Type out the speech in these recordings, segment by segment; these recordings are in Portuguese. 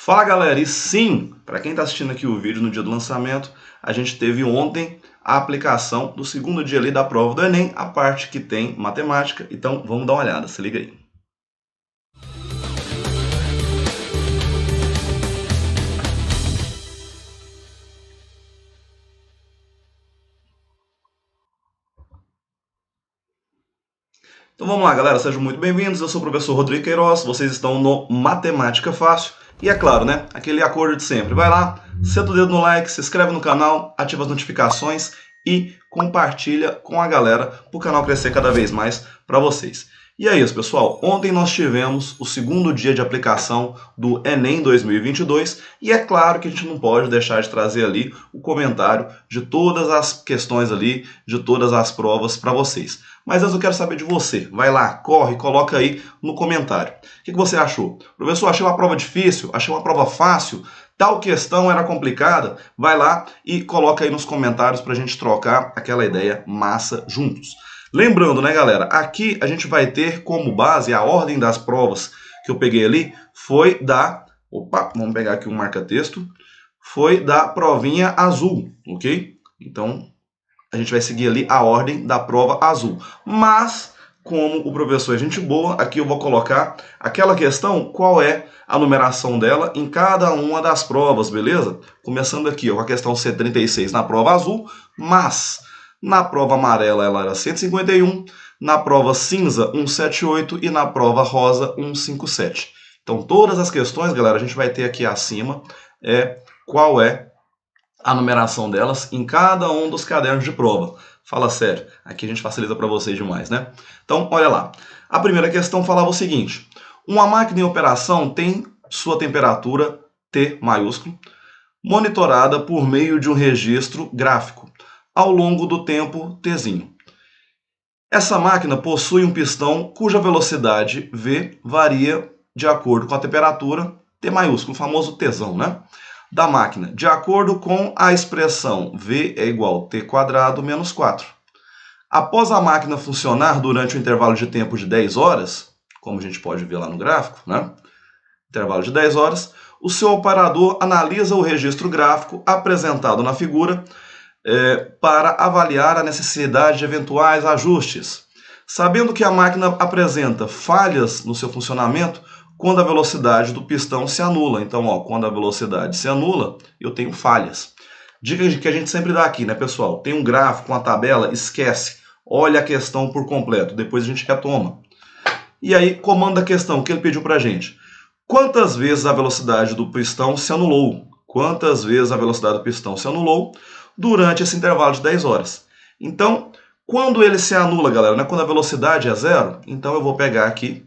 Fala galera, e sim, para quem está assistindo aqui o vídeo no dia do lançamento, a gente teve ontem a aplicação do segundo dia ali da prova do Enem, a parte que tem matemática, então vamos dar uma olhada, se liga aí. Então vamos lá galera, sejam muito bem-vindos, eu sou o professor Rodrigo Queiroz, vocês estão no Matemática Fácil. E é claro, né, aquele acordo de sempre, vai lá, senta o dedo no like, se inscreve no canal, ativa as notificações e compartilha com a galera para o canal crescer cada vez mais para vocês. E é isso, pessoal. Ontem nós tivemos o segundo dia de aplicação do Enem 2022 e é claro que a gente não pode deixar de trazer ali o comentário de todas as questões ali, de todas as provas para vocês. Mas antes eu quero saber de você. Vai lá, corre, coloca aí no comentário. O que você achou? Professor, achei uma prova difícil? Achei uma prova fácil? Tal questão era complicada? Vai lá e coloca aí nos comentários para a gente trocar aquela ideia massa juntos. Lembrando, né, galera, aqui a gente vai ter como base a ordem das provas que eu peguei ali foi da... Opa, vamos pegar aqui um marca-texto. Foi da provinha azul, ok? Então, a gente vai seguir ali a ordem da prova azul. Mas, como o professor é gente boa, aqui eu vou colocar aquela questão, qual é a numeração dela em cada uma das provas, beleza? Começando aqui ó, com a questão 136 na prova azul, mas na prova amarela ela era 151, na prova cinza 178 e na prova rosa 157. Então todas as questões, galera, a gente vai ter aqui acima qual é a numeração delas em cada um dos cadernos de prova. Fala sério, aqui a gente facilita para vocês demais, né? Então, olha lá. A primeira questão falava o seguinte: uma máquina em operação tem sua temperatura, T maiúsculo, monitorada por meio de um registro gráfico ao longo do tempo Tzinho. Essa máquina possui um pistão cuja velocidade V varia de acordo com a temperatura, T maiúsculo, o famoso Tzão, né? Da máquina, de acordo com a expressão V é igual a T quadrado menos 4. Após a máquina funcionar durante o intervalo de tempo de 10 horas, como a gente pode ver lá no gráfico, né? Intervalo de 10 horas, o seu operador analisa o registro gráfico apresentado na figura para avaliar a necessidade de eventuais ajustes. Sabendo que a máquina apresenta falhas no seu funcionamento, quando a velocidade do pistão se anula. Então, ó, quando a velocidade se anula, eu tenho falhas. Dica que a gente sempre dá aqui, né, pessoal? Tem um gráfico, uma tabela, esquece. Olha a questão por completo, depois a gente retoma. E aí, comanda a questão que ele pediu pra gente. Quantas vezes a velocidade do pistão se anulou? Quantas vezes a velocidade do pistão se anulou durante esse intervalo de 10 horas? Então, quando ele se anula, galera, né, quando a velocidade é zero, então eu vou pegar aqui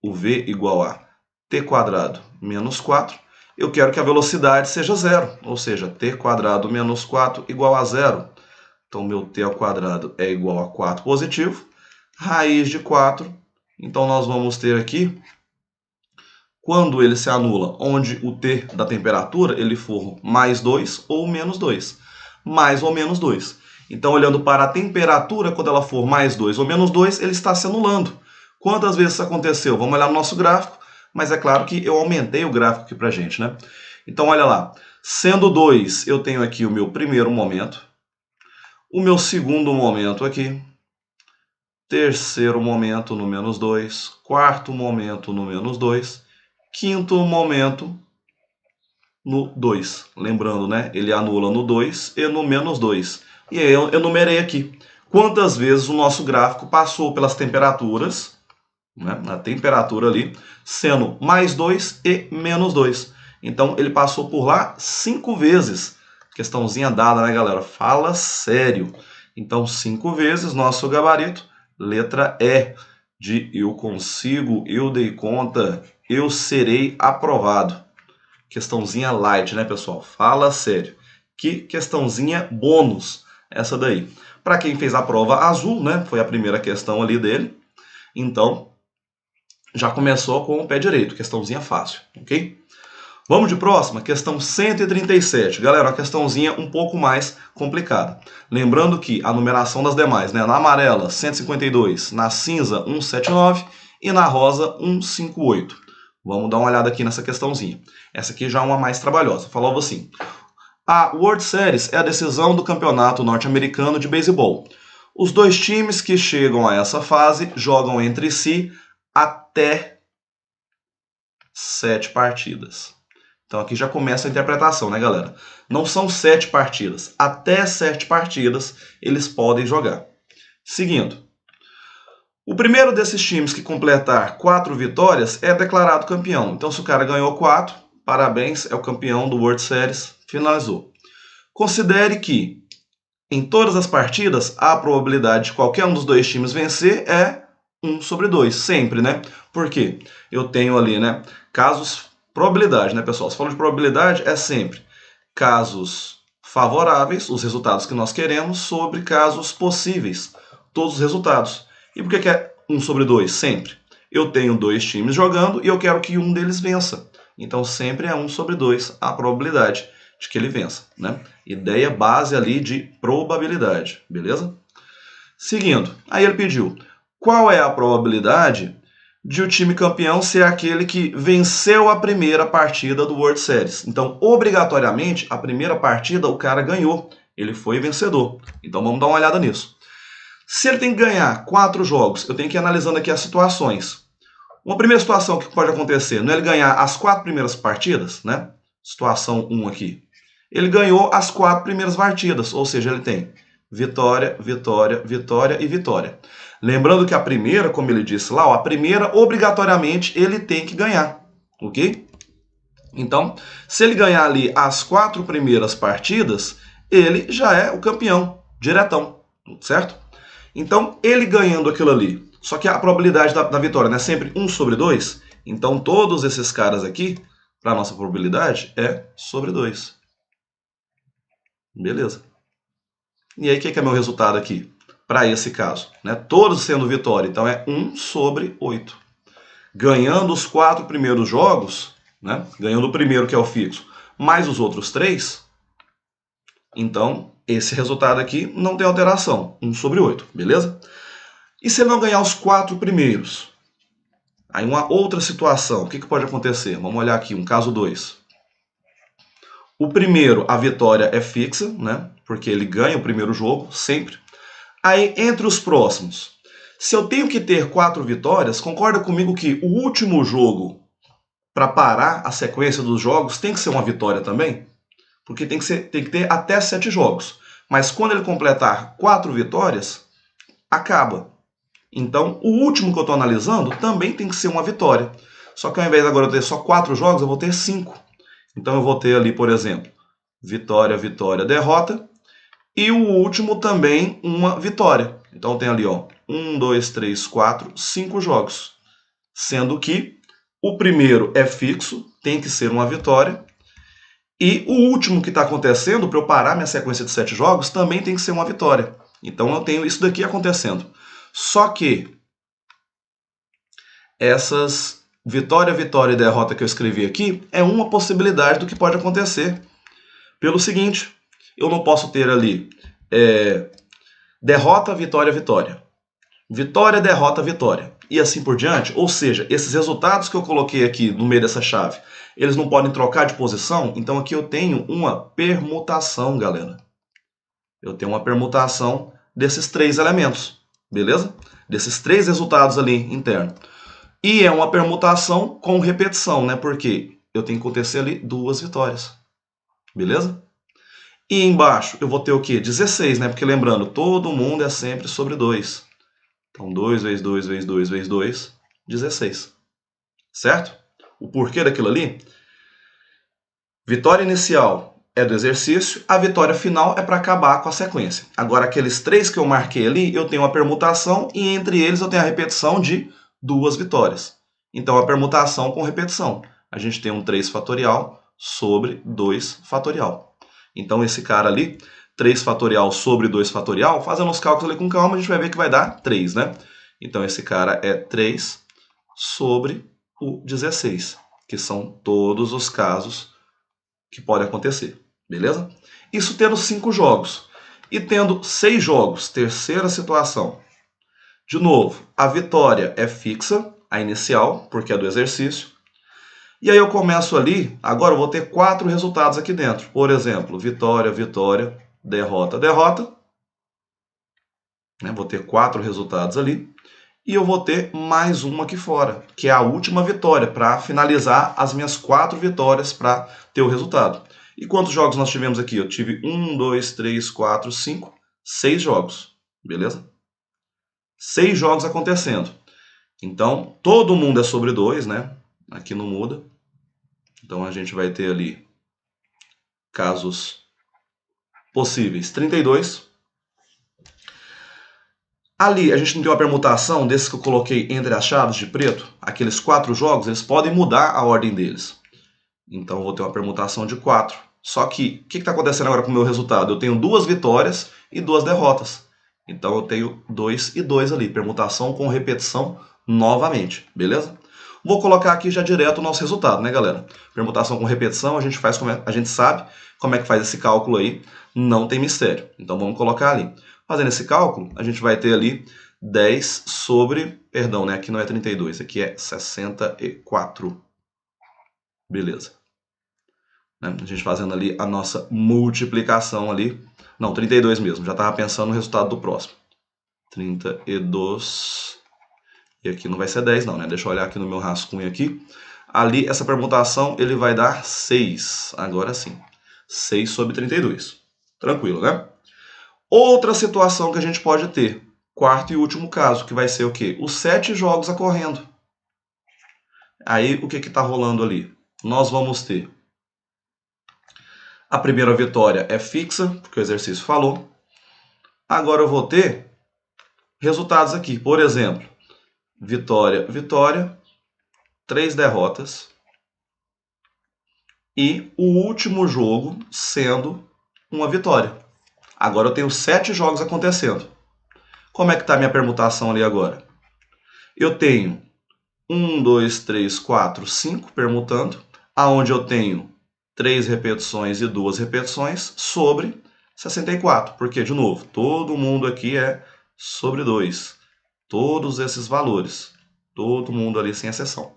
o V igual a T quadrado menos 4, eu quero que a velocidade seja zero, ou seja, T quadrado menos 4 igual a zero. Então, meu T ao quadrado é igual a 4 positivo, raiz de 4, então nós vamos ter aqui, quando ele se anula, onde o T da temperatura ele for mais 2 ou menos 2, mais ou menos 2. Então, olhando para a temperatura, quando ela for mais 2 ou menos 2, ele está se anulando. Quantas vezes isso aconteceu? Vamos olhar no nosso gráfico, mas é claro que eu aumentei o gráfico aqui pra gente, né? Então, olha lá. Sendo 2, eu tenho aqui o meu primeiro momento, o meu segundo momento aqui, terceiro momento no menos 2, quarto momento no menos 2, quinto momento no 2. Lembrando, né? Ele anula no 2 e no menos 2. E aí eu numerei aqui. Quantas vezes o nosso gráfico passou pelas temperaturas, né, a temperatura ali, sendo mais 2 e menos 2. Então, ele passou por lá 5 vezes. Questãozinha dada, né, galera? Fala sério. Então, 5 vezes, nosso gabarito, letra E, de eu consigo, eu dei conta, eu serei aprovado. Questãozinha light, né, pessoal? Fala sério. Que questãozinha bônus, essa daí. Para quem fez a prova azul, né, foi a primeira questão ali dele. Então, já começou com o pé direito, questãozinha fácil, ok? Vamos de próxima, questão 137. Galera, uma questãozinha um pouco mais complicada. Lembrando que a numeração das demais, né? Na amarela, 152, na cinza, 179 e na rosa, 158. Vamos dar uma olhada aqui nessa questãozinha. Essa aqui já é uma mais trabalhosa. Falava assim: a World Series é a decisão do campeonato norte-americano de beisebol. Os dois times que chegam a essa fase jogam entre si até 7 partidas. Então aqui já começa a interpretação, né, galera? Não são 7 partidas. Até 7 partidas eles podem jogar. Seguindo. O primeiro desses times que completar 4 vitórias é declarado campeão. Então, se o cara ganhou 4, parabéns, é o campeão do World Series, finalizou. Considere que, em todas as partidas, a probabilidade de qualquer um dos dois times vencer é 1/2, sempre, né? Por quê? Eu tenho ali, né, casos, probabilidade, né, pessoal? Se fala de probabilidade, é sempre casos favoráveis, os resultados que nós queremos, sobre casos possíveis, todos os resultados. E por que é 1/2? Sempre. Eu tenho 2 times jogando e eu quero que um deles vença. Então sempre é 1/2 a probabilidade de que ele vença, né? Ideia base ali de probabilidade, beleza? Seguindo, aí ele pediu: qual é a probabilidade de o time campeão ser aquele que venceu a primeira partida do World Series? Então, obrigatoriamente, a primeira partida o cara ganhou, ele foi vencedor. Então vamos dar uma olhada nisso. Se ele tem que ganhar 4 jogos, eu tenho que ir analisando aqui as situações. Uma primeira situação que pode acontecer, não é ele ganhar as 4 primeiras partidas, né? Situação 1 aqui. Ele ganhou as 4 primeiras partidas, ou seja, ele tem vitória, vitória, vitória e vitória. Lembrando que a primeira, como ele disse lá, ó, a primeira, obrigatoriamente, ele tem que ganhar, ok? Então, se ele ganhar ali as 4 primeiras partidas, ele já é o campeão, diretão, certo? Então, ele ganhando aquilo ali, só que a probabilidade da vitória não é sempre 1/2, então todos esses caras aqui, para a nossa probabilidade, é sobre 2. Beleza. E aí, o que é meu resultado aqui? Para esse caso, né? Todos sendo vitória, então é 1/8. Ganhando os 4 primeiros jogos, né? Ganhando o primeiro, que é o fixo, mais os outros 3, então esse resultado aqui não tem alteração, 1/8, beleza? E se ele não ganhar os 4 primeiros? Aí uma outra situação, o que pode acontecer? Vamos olhar aqui, um caso 2. O primeiro, a vitória é fixa, né? Porque ele ganha o primeiro jogo, sempre. Aí, entre os próximos, se eu tenho que ter 4 vitórias, concorda comigo que o último jogo, para parar a sequência dos jogos, tem que ser uma vitória também? Porque tem que ter até 7 jogos. Mas quando ele completar 4 vitórias, acaba. Então, o último que eu estou analisando também tem que ser uma vitória. Só que ao invés agora de eu ter só 4 jogos, eu vou ter 5. Então eu vou ter ali, por exemplo, vitória, vitória, derrota. E o último também uma vitória. Então tem ali, ó, 1, 2, 3, 4, 5 jogos. Sendo que o primeiro é fixo, tem que ser uma vitória. E o último que está acontecendo, para eu parar minha sequência de 7 jogos, também tem que ser uma vitória. Então eu tenho isso daqui acontecendo. Só que essas vitória, vitória e derrota que eu escrevi aqui é uma possibilidade do que pode acontecer. Pelo seguinte, eu não posso ter ali derrota, vitória, vitória. Vitória, derrota, vitória. E assim por diante. Ou seja, esses resultados que eu coloquei aqui no meio dessa chave, eles não podem trocar de posição. Então aqui eu tenho uma permutação, galera. Eu tenho uma permutação desses 3 elementos. Beleza? Desses 3 resultados ali internos. E é uma permutação com repetição, né? Porque eu tenho que acontecer ali 2 vitórias. Beleza? E embaixo eu vou ter o quê? 16, né? Porque lembrando, todo mundo é sempre sobre 2. Então 2 vezes 2 vezes 2 vezes 2, 16. Certo? O porquê daquilo ali? Vitória inicial é do exercício, a vitória final é para acabar com a sequência. Agora, aqueles 3 que eu marquei ali, eu tenho uma permutação e entre eles eu tenho a repetição de 2 vitórias. Então, a permutação com repetição. A gente tem um 3 fatorial sobre 2 fatorial. Então, esse cara ali, 3 fatorial sobre 2 fatorial, fazendo os cálculos ali com calma, a gente vai ver que vai dar 3, né? Então, esse cara é 3 sobre o 16, que são todos os casos que podem acontecer, beleza? Isso tendo 5 jogos. E tendo 6 jogos, terceira situação. De novo, a vitória é fixa, a inicial, porque é do exercício. E aí eu começo ali, agora eu vou ter 4 resultados aqui dentro. Por exemplo, vitória, vitória, derrota, derrota. Né? Vou ter 4 resultados ali. E eu vou ter mais uma aqui fora, que é a última vitória, para finalizar as minhas 4 vitórias para ter o resultado. E quantos jogos nós tivemos aqui? Eu tive 1, 2, 3, 4, 5, 6 jogos. Beleza? 6 jogos acontecendo. Então, todo mundo é sobre 2, né? Aqui não muda. Então, a gente vai ter ali casos possíveis. 32. Ali, a gente não tem uma permutação desses que eu coloquei entre as chaves de preto. Aqueles 4 jogos, eles podem mudar a ordem deles. Então, eu vou ter uma permutação de 4. Só que, o que está acontecendo agora com o meu resultado? Eu tenho 2 vitórias e 2 derrotas. Então, eu tenho 2 e 2 ali. Permutação com repetição novamente. Beleza? Vou colocar aqui já direto o nosso resultado, né, galera? Permutação com repetição, a gente sabe como é que faz esse cálculo aí. Não tem mistério. Então, vamos colocar ali. Fazendo esse cálculo, a gente vai ter ali 10 sobre... Perdão, né? Aqui não é 32, aqui é 64. Beleza. Né? A gente fazendo ali a nossa multiplicação ali. Não, 32 mesmo. Já estava pensando no resultado do próximo. 32... E aqui não vai ser 10 não, né? Deixa eu olhar aqui no meu rascunho aqui. Ali, essa permutação, ele vai dar 6. Agora sim. 6 sobre 32. Tranquilo, né? Outra situação que a gente pode ter. Quarto e último caso, que vai ser o quê? Os 7 jogos ocorrendo. Aí, o que está rolando ali? Nós vamos ter... A primeira vitória é fixa, porque o exercício falou. Agora eu vou ter resultados aqui. Por exemplo, vitória, vitória, 3 derrotas. E o último jogo sendo uma vitória. Agora eu tenho 7 jogos acontecendo. Como é que está a minha permutação ali agora? Eu tenho 1, 2, 3, 4, 5 permutando, aonde eu tenho 3 repetições e 2 repetições sobre 64. Porque, de novo, todo mundo aqui é sobre 2. Todos esses valores. Todo mundo ali sem exceção.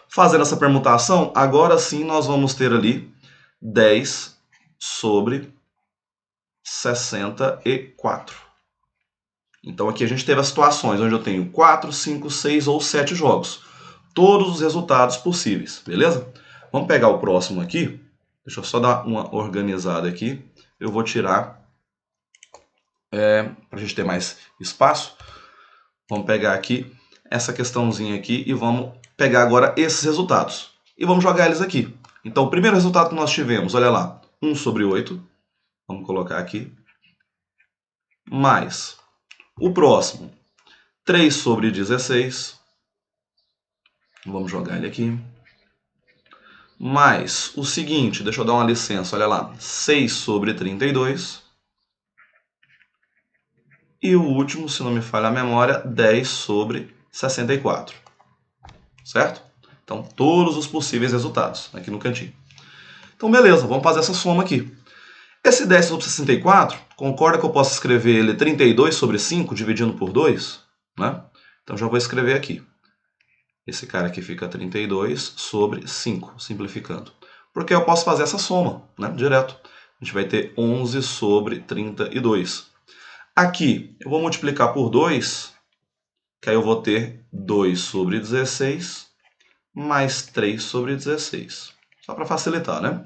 Fazendo essa permutação, agora sim nós vamos ter ali 10 sobre 64. Então aqui a gente teve as situações onde eu tenho 4, 5, 6 ou 7 jogos. Todos os resultados possíveis, beleza? Vamos pegar o próximo aqui. Deixa eu só dar uma organizada aqui. Eu vou tirar, para a gente ter mais espaço. Vamos pegar aqui essa questãozinha aqui e vamos pegar agora esses resultados. E vamos jogar eles aqui. Então o primeiro resultado que nós tivemos, olha lá, 1 sobre 8. Vamos colocar aqui. Mais o próximo, 3 sobre 16. Vamos jogar ele aqui. Mais o seguinte, deixa eu dar uma licença, olha lá, 6 sobre 32. E o último, se não me falha a memória, 10 sobre 64. Certo? Então, todos os possíveis resultados aqui no cantinho. Então, beleza, vamos fazer essa soma aqui. Esse 10 sobre 64, concorda que eu posso escrever ele 32 sobre 5 dividindo por 2? Né? Então, já vou escrever aqui. Esse cara aqui fica 32 sobre 5, simplificando. Porque eu posso fazer essa soma, né, direto. A gente vai ter 11 sobre 32. Aqui, eu vou multiplicar por 2, que aí eu vou ter 2 sobre 16, mais 3 sobre 16. Só para facilitar, né?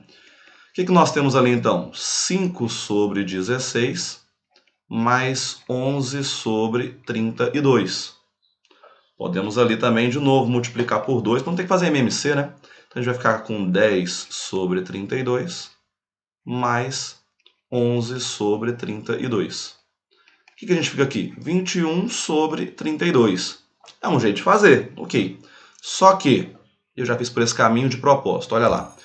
O que nós temos ali, então? 5 sobre 16, mais 11 sobre 32. Podemos ali também, de novo, multiplicar por 2, para não ter que fazer MMC, né? Então, a gente vai ficar com 10 sobre 32, mais 11 sobre 32. O que a gente fica aqui? 21 sobre 32. É um jeito de fazer, ok. Só que eu já fiz por esse caminho de propósito, olha lá.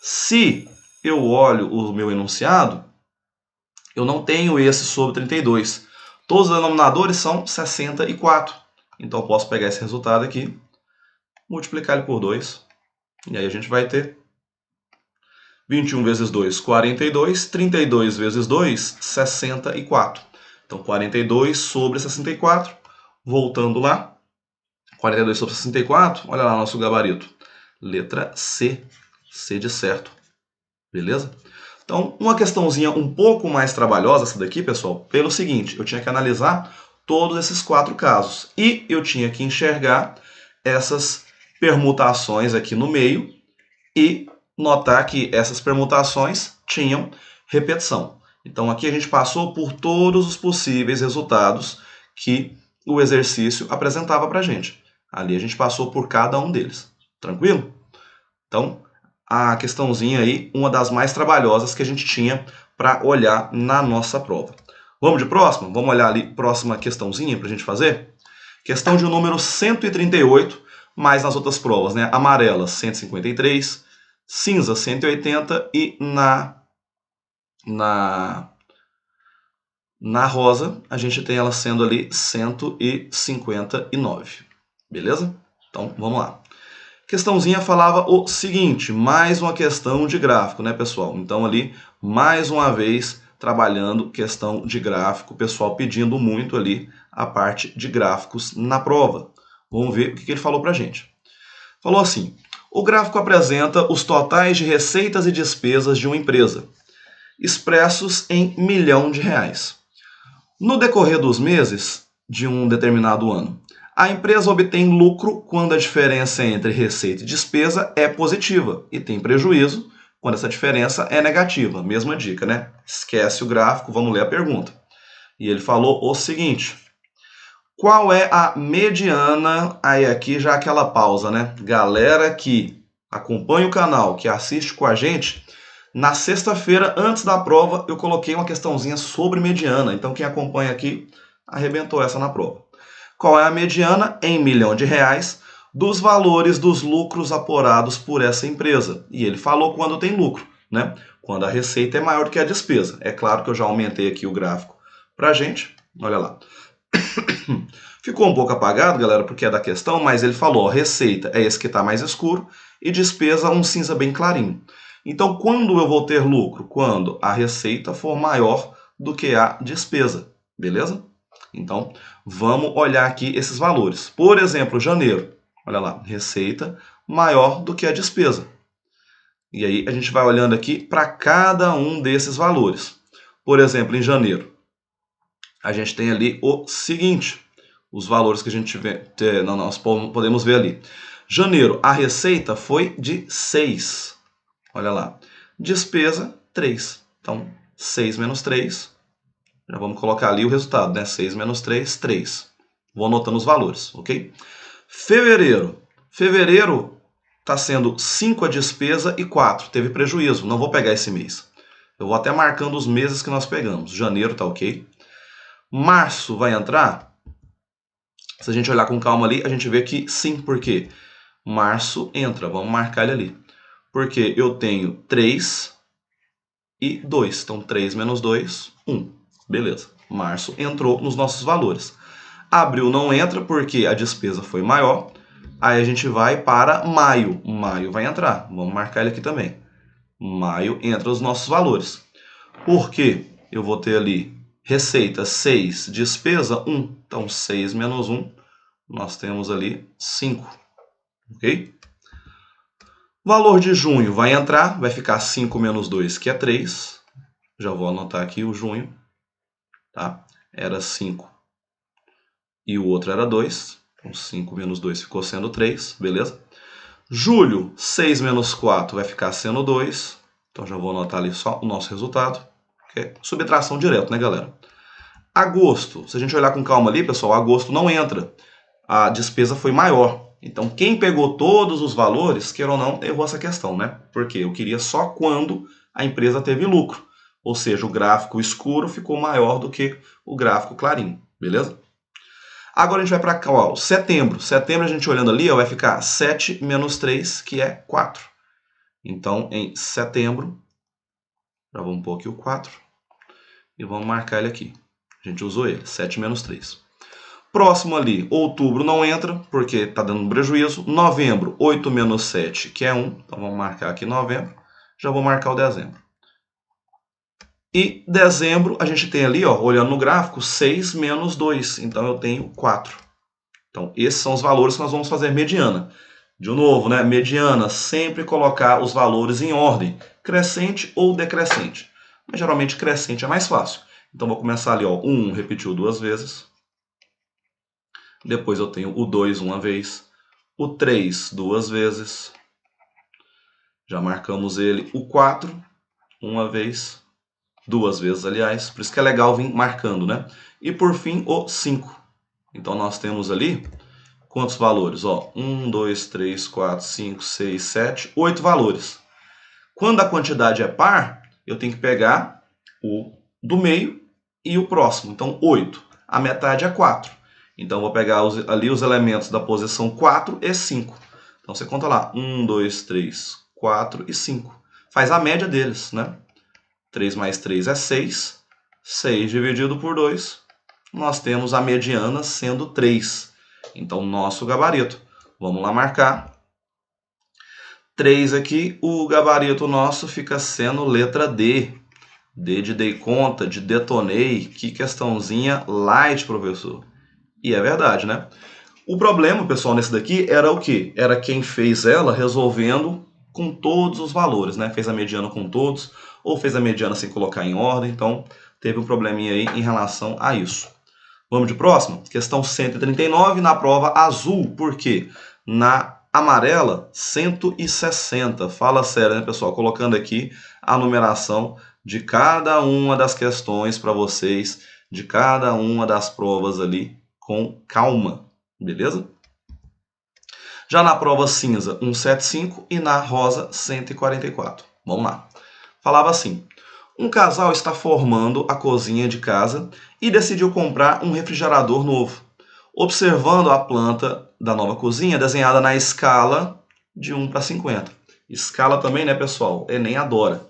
Se eu olho o meu enunciado, eu não tenho esse sobre 32. Todos os denominadores são 64. Então eu posso pegar esse resultado aqui, multiplicar ele por 2. E aí a gente vai ter 21 vezes 2, 42. 32 vezes 2, 64. Então 42 sobre 64. Voltando lá. 42 sobre 64, olha lá nosso gabarito. Letra C. C de certo. Beleza? Então, uma questãozinha um pouco mais trabalhosa essa daqui, pessoal, pelo seguinte, eu tinha que analisar todos esses 4 casos e eu tinha que enxergar essas permutações aqui no meio e notar que essas permutações tinham repetição. Então, aqui a gente passou por todos os possíveis resultados que o exercício apresentava para a gente. Ali a gente passou por cada um deles. Tranquilo? Então, a questãozinha aí, uma das mais trabalhosas que a gente tinha para olhar na nossa prova. Vamos de próxima? Vamos olhar ali, próxima questãozinha para a gente fazer? Questão de número 138, mais nas outras provas, né? Amarela, 153, cinza, 180 e na rosa, a gente tem ela sendo ali 159. Beleza? Então, vamos lá. Questãozinha falava o seguinte, mais uma questão de gráfico, né, pessoal? Então, ali, mais uma vez, trabalhando questão de gráfico, o pessoal pedindo muito ali a parte de gráficos na prova. Vamos ver o que ele falou pra gente. Falou assim, o gráfico apresenta os totais de receitas e despesas de uma empresa, expressos em R$ 1.000.000. No decorrer dos meses de um determinado ano, a empresa obtém lucro quando a diferença entre receita e despesa é positiva e tem prejuízo quando essa diferença é negativa. Mesma dica, né? Esquece o gráfico, vamos ler a pergunta. E ele falou o seguinte, qual é a mediana, aí aqui já aquela pausa, né? Galera que acompanha o canal, que assiste com a gente, na sexta-feira, antes da prova, eu coloquei uma questãozinha sobre mediana. Então, quem acompanha aqui, arrebentou essa na prova. Qual é a mediana, em R$ 1.000.000, dos valores dos lucros apurados por essa empresa? E ele falou quando tem lucro, né? Quando a receita é maior do que a despesa. É claro que eu já aumentei aqui o gráfico pra gente. Olha lá. Ficou um pouco apagado, galera, porque é da questão, mas ele falou, ó, receita é esse que está mais escuro e despesa um cinza bem clarinho. Então, quando eu vou ter lucro? Quando a receita for maior do que a despesa, beleza? Então, vamos olhar aqui esses valores. Por exemplo, janeiro, olha lá, receita maior do que a despesa. E aí a gente vai olhando aqui para cada um desses valores. Por exemplo, em janeiro, a gente tem ali o seguinte, os valores que a gente nós podemos ver ali. Janeiro, a receita foi de 6. Olha lá. Despesa, 3. Então, 6 menos 3. Já vamos colocar ali o resultado, né? 6 menos 3, 3. Vou anotando os valores, ok? Fevereiro. Fevereiro está sendo 5 a despesa e 4. Teve prejuízo. Não vou pegar esse mês. Eu vou até marcando os meses que nós pegamos. Janeiro tá ok. Março vai entrar? Se a gente olhar com calma ali, a gente vê que sim, porque março entra. Vamos marcar ele ali. Porque eu tenho 3 e 2. Então, 3 menos 2, 1. Beleza. Março entrou nos nossos valores. Abril não entra porque a despesa foi maior. Aí a gente vai para maio. Maio vai entrar. Vamos marcar ele aqui também. Maio entra os nossos valores. Por quê? Eu vou ter ali receita 6, despesa 1. Então, 6 menos 1, nós temos ali 5. Ok? Valor de junho vai entrar, vai ficar 5 menos 2, que é 3. Já vou anotar aqui o junho. Tá? Era 5 e o outro era 2. Então, 5 menos 2 ficou sendo 3, beleza? Julho, 6 menos 4 vai ficar sendo 2. Então, já vou anotar ali só o nosso resultado. Que é subtração direto, né, galera? Agosto, se a gente olhar com calma ali, pessoal, agosto não entra. A despesa foi maior. Então, quem pegou todos os valores, queira ou não, errou essa questão, né? Porque eu queria só quando a empresa teve lucro. Ou seja, o gráfico escuro ficou maior do que o gráfico clarinho, beleza? Agora a gente vai para cá, ó, setembro. Setembro, a gente olhando ali, ó, vai ficar 7 menos 3, que é 4. Então, em setembro, já vamos pôr aqui o 4 e vamos marcar ele aqui. A gente usou ele, 7 menos 3. Próximo ali, outubro não entra, porque está dando um prejuízo. Novembro, 8 menos 7, que é 1. Então, vamos marcar aqui novembro. Já vou marcar o dezembro. E dezembro, a gente tem ali, ó, olhando no gráfico, 6 menos 2. Então, eu tenho 4. Então, esses são os valores que nós vamos fazer mediana. De novo, né? Mediana, sempre colocar os valores em ordem, crescente ou decrescente. Mas geralmente crescente é mais fácil. Então vou começar ali, ó, 1 repetiu 2 vezes. Depois eu tenho o 2 uma vez, o 3 2 vezes. Já marcamos ele, o 4 uma vez, 2 vezes, aliás. Por isso que é legal vir marcando, né? E por fim, o 5. Então nós temos ali quantos valores? Ó, 1, 2, 3, 4, 5, 6, 7, 8 valores. Quando a quantidade é par, eu tenho que pegar o do meio e o próximo. Então, 8. A metade é 4. Então, eu vou pegar ali os elementos da posição 4 e 5. Então, você conta lá. 1, 2, 3, 4 e 5. Faz a média deles, né? 3 mais 3 é 6. 6 dividido por 2. Nós temos a mediana sendo 3. Então, nosso gabarito. Vamos lá marcar. 3 aqui, o gabarito nosso fica sendo letra D. D de dei conta, de detonei. Que questãozinha light, professor. E é verdade, né? O problema, pessoal, nesse daqui era o quê? Era quem fez ela resolvendo com todos os valores, né? Fez a mediana com todos, ou fez a mediana sem colocar em ordem. Então, teve um probleminha aí em relação a isso. Vamos de próxima? Questão 139 na prova azul. Por quê? Na amarela, 160. Fala sério, né, pessoal? Colocando aqui a numeração de cada uma das questões para vocês, de cada uma das provas ali, com calma, beleza? Já na prova cinza, 175 e na rosa, 144. Vamos lá. Falava assim: um casal está formando a cozinha de casa e decidiu comprar um refrigerador novo, observando a planta da nova cozinha desenhada na escala de 1 para 50. Escala também, né, pessoal? Enem adora.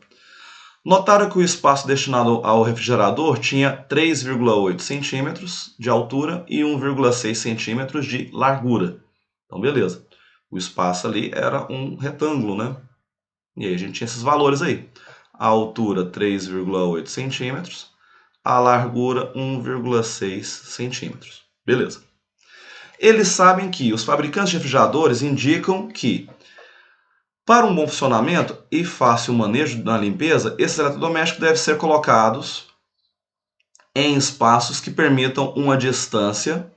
Notaram que o espaço destinado ao refrigerador tinha 3,8 centímetros de altura e 1,6 centímetros de largura. Então, beleza. O espaço ali era um retângulo, né? E aí a gente tinha esses valores aí. A altura 3,8 centímetros, a largura 1,6 centímetros. Beleza. Eles sabem que os fabricantes de refrigeradores indicam que, para um bom funcionamento e fácil manejo na limpeza, esses eletrodomésticos devem ser colocados em espaços que permitam uma distância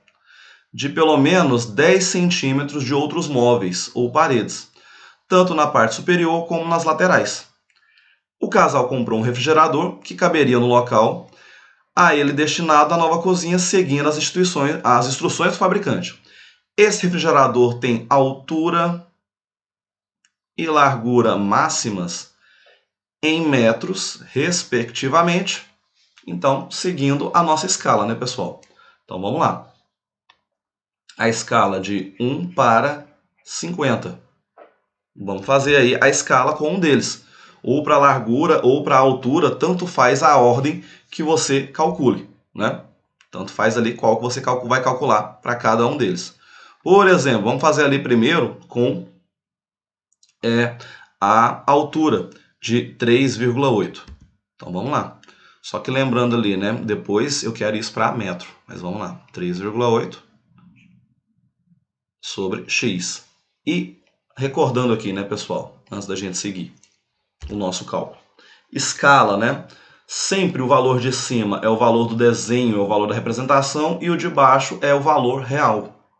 de pelo menos 10 centímetros de outros móveis ou paredes, tanto na parte superior como nas laterais. O casal comprou um refrigerador que caberia no local a ele destinado à nova cozinha, seguindo as instruções do fabricante. Esse refrigerador tem altura e largura máximas em metros, respectivamente. Então, seguindo a nossa escala, né, pessoal? Então, vamos lá. A escala de 1 para 50. Vamos fazer aí a escala com um deles. Ou para a largura ou para a altura, tanto faz a ordem que você calcule, né? Tanto faz ali qual que você vai calcular para cada um deles. Por exemplo, vamos fazer ali primeiro com a altura de 3,8. Então vamos lá. Só que lembrando ali, né? Depois eu quero isso para metro. Mas vamos lá. 3,8 sobre x. E recordando aqui, né, pessoal? Antes da gente seguir o nosso cálculo. Escala, né? Sempre o valor de cima é o valor do desenho, é o valor da representação, e o de baixo é o valor real.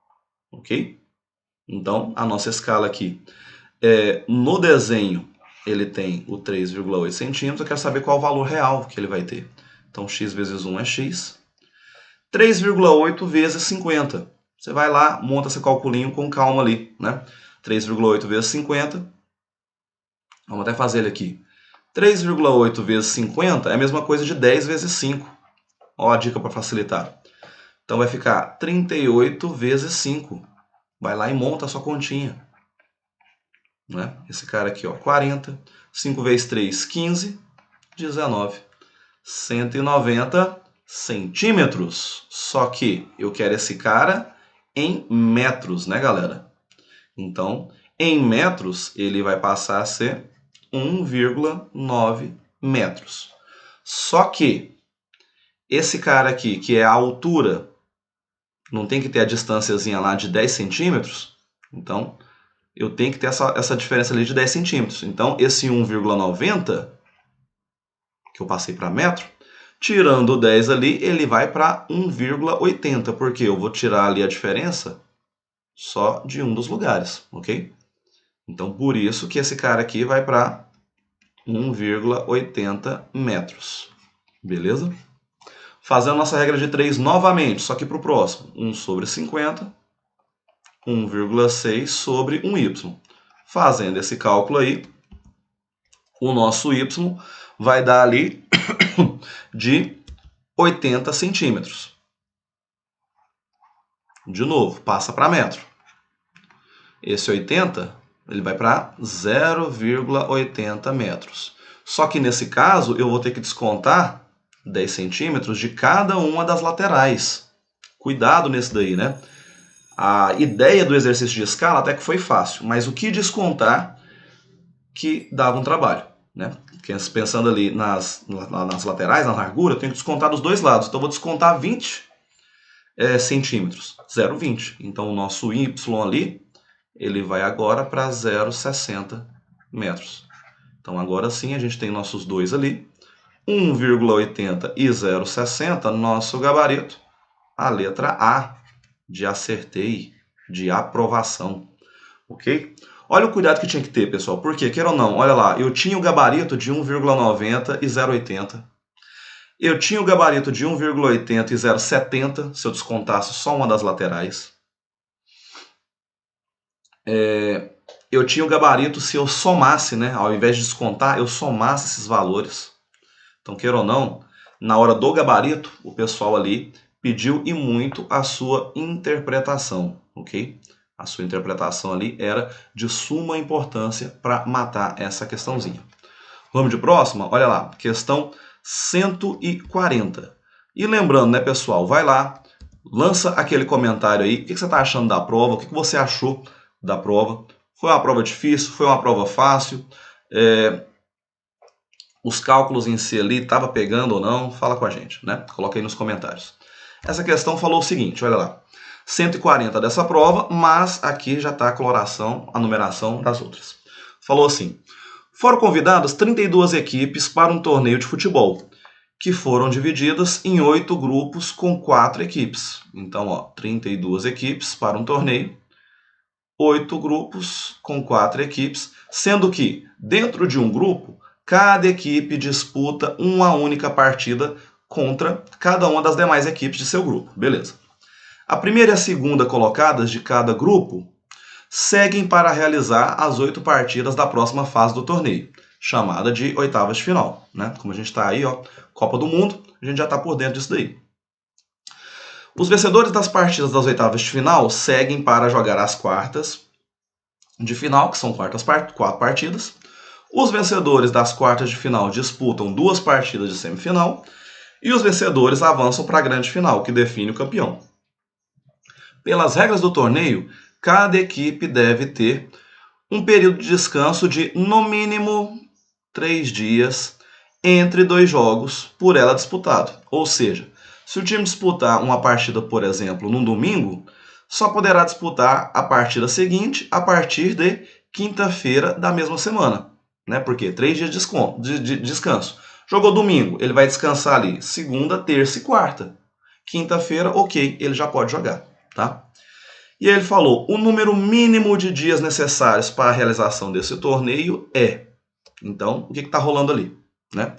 Ok? Então, a nossa escala aqui, no desenho, ele tem o 3,8 centímetros. Eu quero saber qual o valor real que ele vai ter. Então, x vezes 1 é x. 3,8 vezes 50. Você vai lá, monta seu calculinho com calma ali, né? 3,8 vezes 50. Vamos até fazer ele aqui. 3,8 vezes 50 é a mesma coisa de 10 vezes 5. Ó a dica para facilitar. Então vai ficar 38 vezes 5. Vai lá e monta a sua continha. Né? Esse cara aqui, ó, 40. 5 vezes 3, 15. 19. 190 centímetros. Só que eu quero esse cara em metros, né, galera? Então, em metros, ele vai passar a ser 1,9 metros. Só que esse cara aqui, que é a altura, não tem que ter a distânciazinha lá de 10 centímetros? Então, eu tenho que ter essa diferença ali de 10 centímetros. Então, esse 1,90, que eu passei para metro, tirando o 10 ali, ele vai para 1,80, porque eu vou tirar ali a diferença só de um dos lugares, ok? Então, por isso que esse cara aqui vai para 1,80 metros, beleza? Fazendo nossa regra de 3 novamente, só que para o próximo. 1 sobre 50, 1,6 sobre 1y. Fazendo esse cálculo aí, o nosso y vai dar ali de 80 centímetros. De novo, passa para metro. Esse 80, ele vai para 0,80 metros. Só que nesse caso, eu vou ter que descontar 10 centímetros de cada uma das laterais. Cuidado nesse daí, né? A ideia do exercício de escala até que foi fácil, mas o que descontar que dava um trabalho, né? Pensando ali nas laterais, na largura, eu tenho que descontar dos dois lados. Então, eu vou descontar 20 centímetros, 0,20. Então, o nosso y ali, ele vai agora para 0,60 metros. Então, agora sim, a gente tem nossos dois ali, 1,80 e 0,60, nosso gabarito, a letra A, de acertei, de aprovação, ok? Olha o cuidado que tinha que ter, pessoal, porque, queira ou não, olha lá, eu tinha o gabarito de 1,90 e 0,80, eu tinha o gabarito de 1,80 e 0,70, se eu descontasse só uma das laterais, eu tinha o gabarito se eu somasse, né, ao invés de descontar, eu somasse esses valores. Então, queira ou não, na hora do gabarito, o pessoal ali pediu e muito a sua interpretação, ok? A sua interpretação ali era de suma importância para matar essa questãozinha. Vamos de próxima? Olha lá, questão 140. E lembrando, né, pessoal, vai lá, lança aquele comentário aí, o que você está achando da prova, o que você achou da prova. Foi uma prova difícil, foi uma prova fácil, os cálculos em si ali, estava pegando ou não? Fala com a gente, né? Coloca aí nos comentários. Essa questão falou o seguinte, olha lá. 140 dessa prova, mas aqui já está a coloração, a numeração das outras. Falou assim, foram convidadas 32 equipes para um torneio de futebol, que foram divididas em 8 grupos com 4 equipes. Então, ó, 32 equipes para um torneio, 8 grupos com 4 equipes, sendo que dentro de um grupo, cada equipe disputa uma única partida contra cada uma das demais equipes de seu grupo. Beleza. A primeira e a segunda colocadas de cada grupo seguem para realizar as 8 partidas da próxima fase do torneio, chamada de oitavas de final, né? Como a gente está aí, ó, Copa do Mundo, a gente já está por dentro disso daí. Os vencedores das partidas das oitavas de final seguem para jogar as quartas de final, que são 4 partidas. Os vencedores das quartas de final disputam 2 partidas de semifinal e os vencedores avançam para a grande final, que define o campeão. Pelas regras do torneio, cada equipe deve ter um período de descanso de, no mínimo, 3 dias entre 2 jogos por ela disputado. Ou seja, se o time disputar uma partida, por exemplo, num domingo, só poderá disputar a partida seguinte a partir de quinta-feira da mesma semana. Né? Porque 3 dias de descanso. Jogou domingo, ele vai descansar ali segunda, terça e quarta. Quinta-feira, ok, ele já pode jogar. Tá? E aí ele falou, o número mínimo de dias necessários para a realização desse torneio é... Então, o que está rolando ali? Né?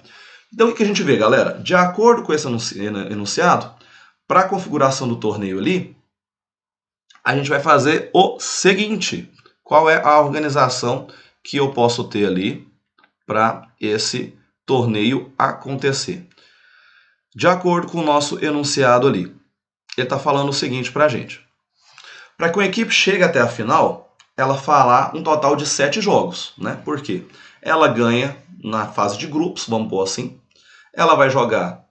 Então, o que a gente vê, galera? De acordo com esse enunciado, para a configuração do torneio ali, a gente vai fazer o seguinte. Qual é a organização que eu posso ter ali para esse torneio acontecer? De acordo com o nosso enunciado ali, ele está falando o seguinte para a gente. Para que uma equipe chegue até a final, ela fará um total de 7 jogos. Né? Por quê? Ela ganha na fase de grupos, vamos pôr assim. Ela vai jogar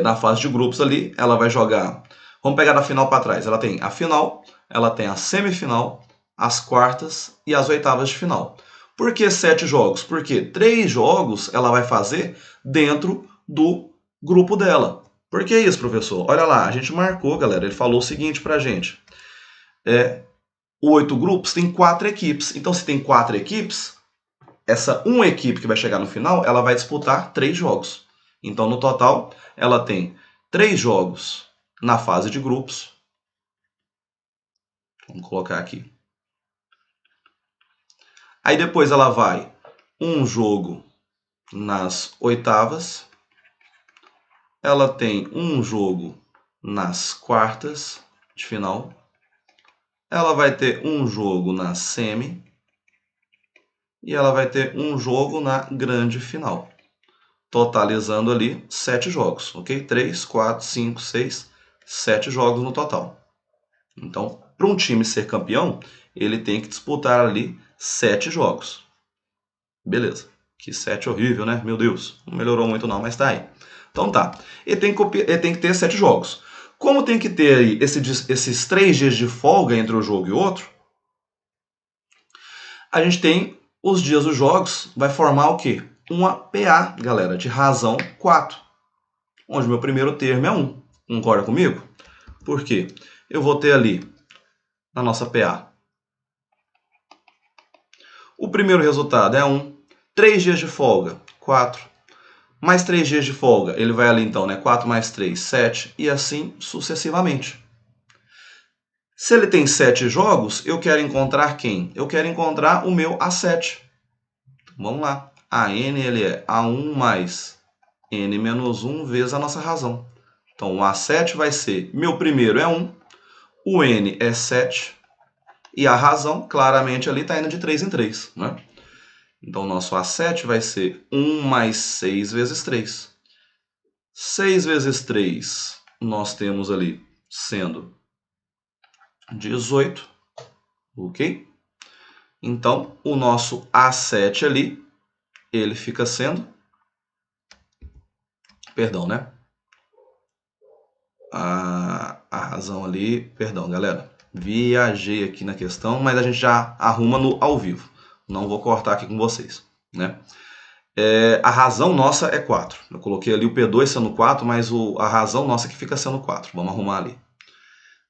na fase de grupos ali, ela vai jogar... Vamos pegar da final para trás. Ela tem a final, ela tem a semifinal, as quartas e as oitavas de final. Por que 7 jogos? Porque 3 jogos ela vai fazer dentro do grupo dela. Por que isso, professor? Olha lá, a gente marcou, galera. Ele falou o seguinte pra gente. 8 grupos, tem 4 equipes. Então, se tem 4 equipes, essa uma equipe que vai chegar no final, ela vai disputar 3 jogos. Então, no total, ela tem 3 jogos na fase de grupos. Vamos colocar aqui. Aí depois ela vai um jogo nas oitavas. Ela tem um jogo nas quartas de final. Ela vai ter um jogo na semi. E ela vai ter um jogo na grande final. Totalizando ali 7 jogos, ok? 3, 4, 5, 6, 7 jogos no total. Então, para um time ser campeão, ele tem que disputar ali 7 jogos. Beleza. Que 7 horrível, né? Meu Deus. Não melhorou muito não, mas tá aí. Então tá. Ele tem que ter 7 jogos. Como tem que ter aí esses 3 dias de folga entre um jogo e outro, a gente tem os dias dos jogos, vai formar o quê? Uma PA, galera, de razão 4. Onde o meu primeiro termo é 1. Concorda comigo? Por quê? Eu vou ter ali, na nossa PA, o primeiro resultado é 1. 3 dias de folga, 4. Mais 3 dias de folga, ele vai ali então, né? 4 mais 3, 7. E assim sucessivamente. Se ele tem 7 jogos, eu quero encontrar quem? Eu quero encontrar o meu A7. Vamos lá. A n ele é A1 mais n menos 1 vezes a nossa razão. Então, o A7 vai ser, meu primeiro é 1, o n é 7, e a razão, claramente, ali está indo de 3 em 3. Né? Então, o nosso A7 vai ser 1 mais 6 vezes 3. 6 vezes 3, nós temos ali sendo 18, ok? Então, o nosso A7 ali, ele fica sendo... Perdão, né? A razão ali... Perdão, galera. Viajei aqui na questão, mas a gente já arruma no ao vivo. Não vou cortar aqui com vocês, né? A razão nossa é 4. Eu coloquei ali o P2 sendo 4, mas a razão nossa que fica sendo 4. Vamos arrumar ali.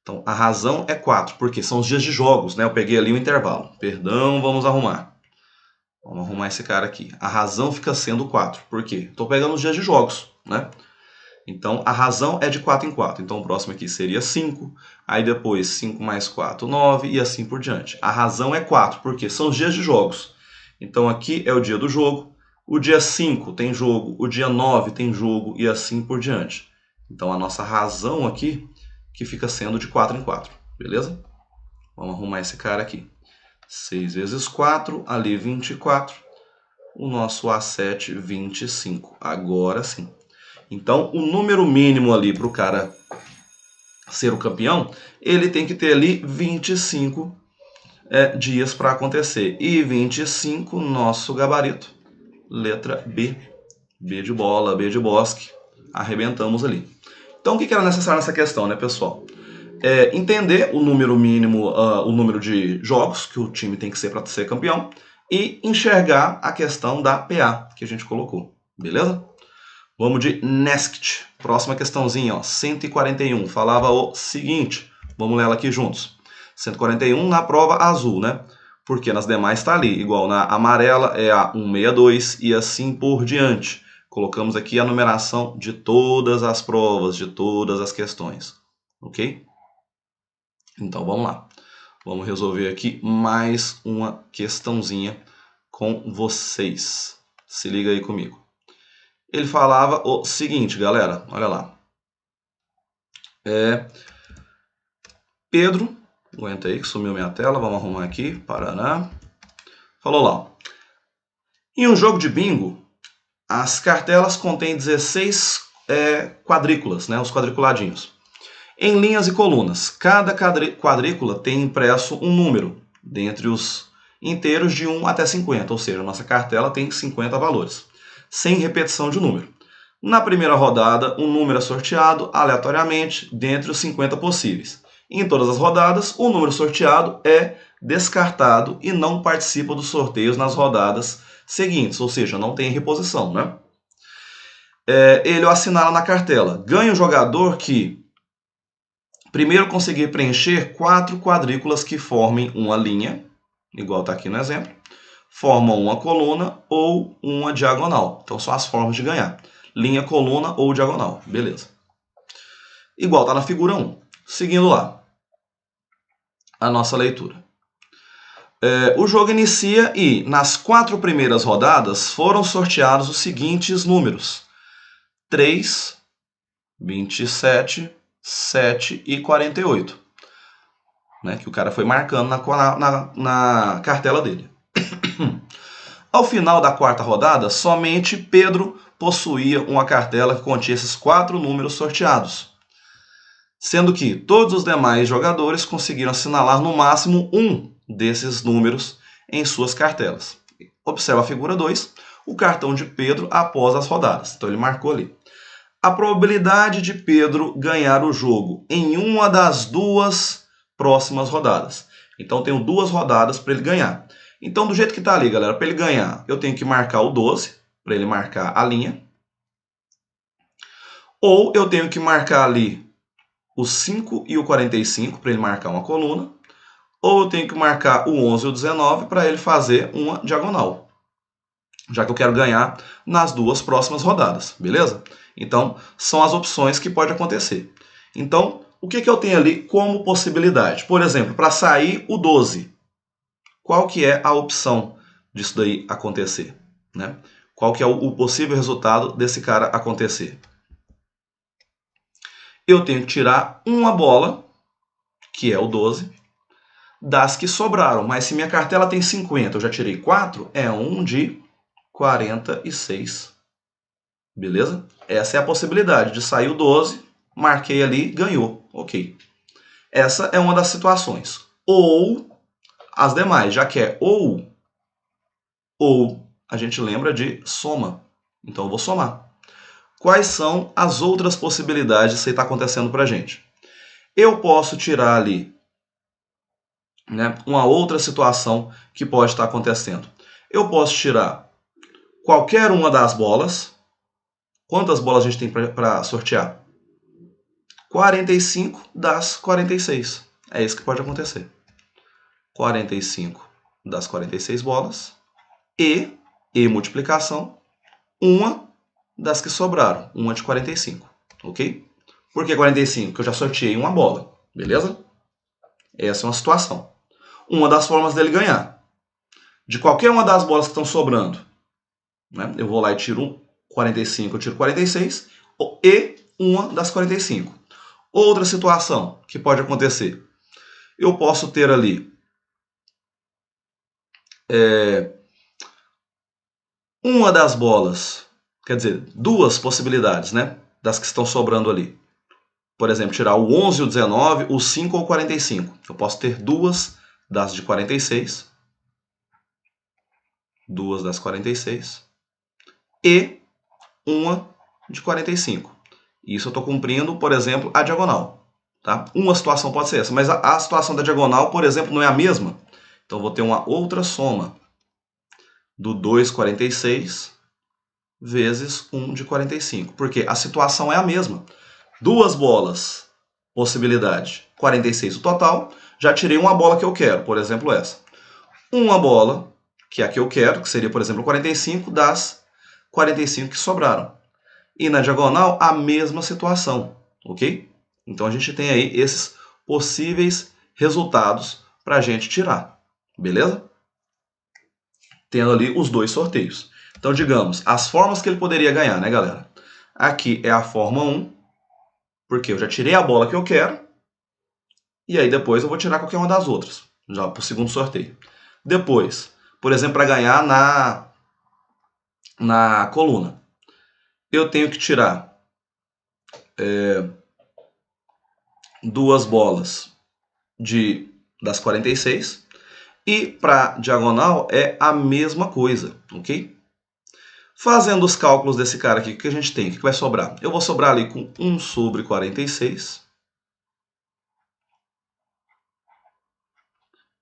Então, a razão é 4, porque são os dias de jogos, né? Eu peguei ali o intervalo. Perdão, vamos arrumar. Vamos arrumar esse cara aqui. A razão fica sendo 4. Por quê? Estou pegando os dias de jogos, né? Então, a razão é de 4 em 4. Então, o próximo aqui seria 5. Aí depois, 5 mais 4, 9 e assim por diante. A razão é 4, porque são os dias de jogos. Então, aqui é o dia do jogo. O dia 5 tem jogo. O dia 9 tem jogo e assim por diante. Então, a nossa razão aqui, que fica sendo de 4 em 4. Beleza? Vamos arrumar esse cara aqui. 6 vezes 4, ali 24. O nosso A7, 25. Agora sim. Então, o número mínimo ali para o cara ser o campeão, ele tem que ter ali 25 dias para acontecer. E 25, nosso gabarito. Letra B. B de bola, B de bosque. Arrebentamos ali. Então, o que era necessário nessa questão, né, pessoal? Entender o número mínimo, o número de jogos que o time tem que ser para ser campeão e enxergar a questão da PA que a gente colocou. Beleza? Vamos de next. Próxima questãozinha, ó, 141. Falava o seguinte. Vamos ler ela aqui juntos. 141 na prova azul, né? Porque nas demais está ali. Igual na amarela é a 162 e assim por diante. Colocamos aqui a numeração de todas as provas, de todas as questões. Ok? Então, vamos lá. Vamos resolver aqui mais uma questãozinha com vocês. Se liga aí comigo. Ele falava o seguinte, galera. Olha lá. Pedro, aguenta aí que sumiu minha tela. Vamos arrumar aqui. Paraná. Falou lá. Em um jogo de bingo, as cartelas contêm 16 quadrículas, né? Os quadriculadinhos. Em linhas e colunas, cada quadrícula tem impresso um número, dentre os inteiros de 1 até 50, ou seja, a nossa cartela tem 50 valores, sem repetição de número. Na primeira rodada, um número é sorteado aleatoriamente dentre os 50 possíveis. Em todas as rodadas, o número sorteado é descartado e não participa dos sorteios nas rodadas seguintes, ou seja, não tem reposição, né? Ele o assinala na cartela. Ganha o jogador que Primeiro, conseguir preencher 4 quadrículas que formem uma linha, igual está aqui no exemplo, formam uma coluna ou uma diagonal. Então, são as formas de ganhar. Linha, coluna ou diagonal. Beleza. Igual está na figura 1. Seguindo lá a nossa leitura. O jogo inicia e, nas 4 primeiras rodadas, foram sorteados os seguintes números: 3, 27, 7 e 48. Né, que o cara foi marcando na cartela dele. Ao final da 4ª rodada, somente Pedro possuía uma cartela que continha esses 4 números sorteados, sendo que todos os demais jogadores conseguiram assinalar no máximo um desses números em suas cartelas. Observa a figura 2, o cartão de Pedro após as rodadas. Então ele marcou ali. A probabilidade de Pedro ganhar o jogo em uma das 2 próximas rodadas. Então tenho 2 rodadas para ele ganhar. Então do jeito que está ali, galera, para ele ganhar, eu tenho que marcar o 12, para ele marcar a linha. Ou eu tenho que marcar ali o 5 e o 45 para ele marcar uma coluna. Ou eu tenho que marcar o 11 e o 19 para ele fazer uma diagonal. Já que eu quero ganhar nas 2 próximas rodadas, beleza? Então, são as opções que pode acontecer. Então, o que eu tenho ali como possibilidade? Por exemplo, para sair o 12, qual que é a opção disso daí acontecer? Né? Qual que é o possível resultado desse cara acontecer? Eu tenho que tirar uma bola, que é o 12, das que sobraram. Mas se minha cartela tem 50, eu já tirei 4, é um de 46. Beleza? Essa é a possibilidade de sair o 12, marquei ali, ganhou. Ok. Essa é uma das situações. Ou as demais, já que é ou, a gente lembra de soma. Então eu vou somar. Quais são as outras possibilidades disso aí estar acontecendo para a gente? Eu posso tirar ali, né, uma outra situação que pode estar acontecendo. Eu posso tirar qualquer uma das bolas. Quantas bolas a gente tem para sortear? 45 das 46. É isso que pode acontecer. 45 das 46 bolas e multiplicação, uma das que sobraram, uma de 45. Ok? Por que 45? Porque eu já sorteei uma bola. Beleza? Essa é uma situação. Uma das formas dele ganhar. De qualquer uma das bolas que estão sobrando, né, eu vou lá e tiro 45, eu tiro 46, e uma das 45. Outra situação que pode acontecer. Eu posso ter ali uma das bolas, quer dizer, 2 possibilidades, né, das que estão sobrando ali. Por exemplo, tirar o 11 e o 19, o 5 ou o 45. Eu posso ter 2 das de 46. 2 das 46. E uma de 45. Isso eu estou cumprindo, por exemplo, a diagonal. Tá? Uma situação pode ser essa, mas a situação da diagonal, por exemplo, não é a mesma. Então eu vou ter uma outra soma do 2,46 vezes 1 de 45. Porque a situação é a mesma. 2 bolas, possibilidade, 46 o total. Já tirei uma bola que eu quero, por exemplo, essa. Uma bola, que é a que eu quero, que seria, por exemplo, 45 das 45 que sobraram. E na diagonal, a mesma situação, ok? Então a gente tem aí esses possíveis resultados para a gente tirar, beleza? Tendo ali os 2 sorteios. Então, digamos, as formas que ele poderia ganhar, né, galera? Aqui é a forma 1, porque eu já tirei a bola que eu quero, e aí depois eu vou tirar qualquer uma das outras, já para o segundo sorteio. Depois, por exemplo, para ganhar na coluna, eu tenho que tirar 2 bolas das 46. E para diagonal é a mesma coisa, ok? Fazendo os cálculos desse cara aqui, o que a gente tem? O que vai sobrar? Eu vou sobrar ali com 1 sobre 46.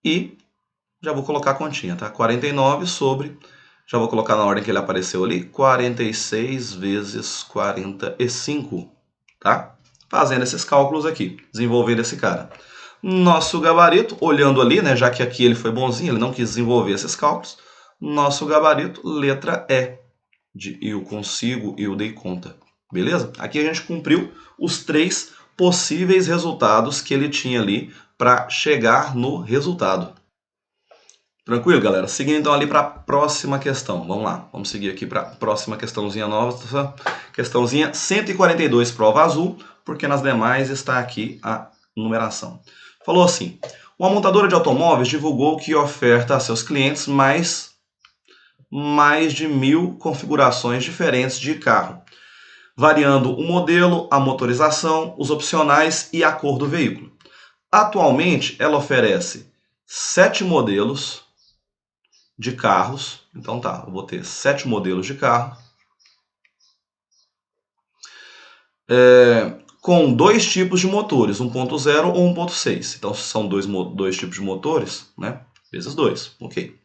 E já vou colocar a continha, tá? 49 sobre... Já vou colocar na ordem que ele apareceu ali. 46 vezes 45, tá? fazendo esses cálculos aqui, desenvolvendo esse cara. Nosso gabarito, olhando ali, né, já que aqui ele foi bonzinho, ele não quis desenvolver esses cálculos, nosso gabarito, letra E, de eu consigo, eu dei conta. Beleza? Aqui a gente cumpriu os 3 possíveis resultados que ele tinha ali para chegar no resultado. Tranquilo, galera? Seguindo então ali para a próxima questão. Vamos lá, vamos seguir aqui para a próxima questãozinha nova. Questãozinha 142, prova azul, porque nas demais está aqui a numeração. Falou assim, uma montadora de automóveis divulgou que oferta a seus clientes mais de 1000 configurações diferentes de carro, variando o modelo, a motorização, os opcionais e a cor do veículo. Atualmente, ela oferece 7 modelos de carros. Então tá, eu vou ter 7 modelos de carro. Com 2 tipos de motores, 1.0 ou 1.6. Então, se são dois tipos de motores, né? Vezes 2, ok.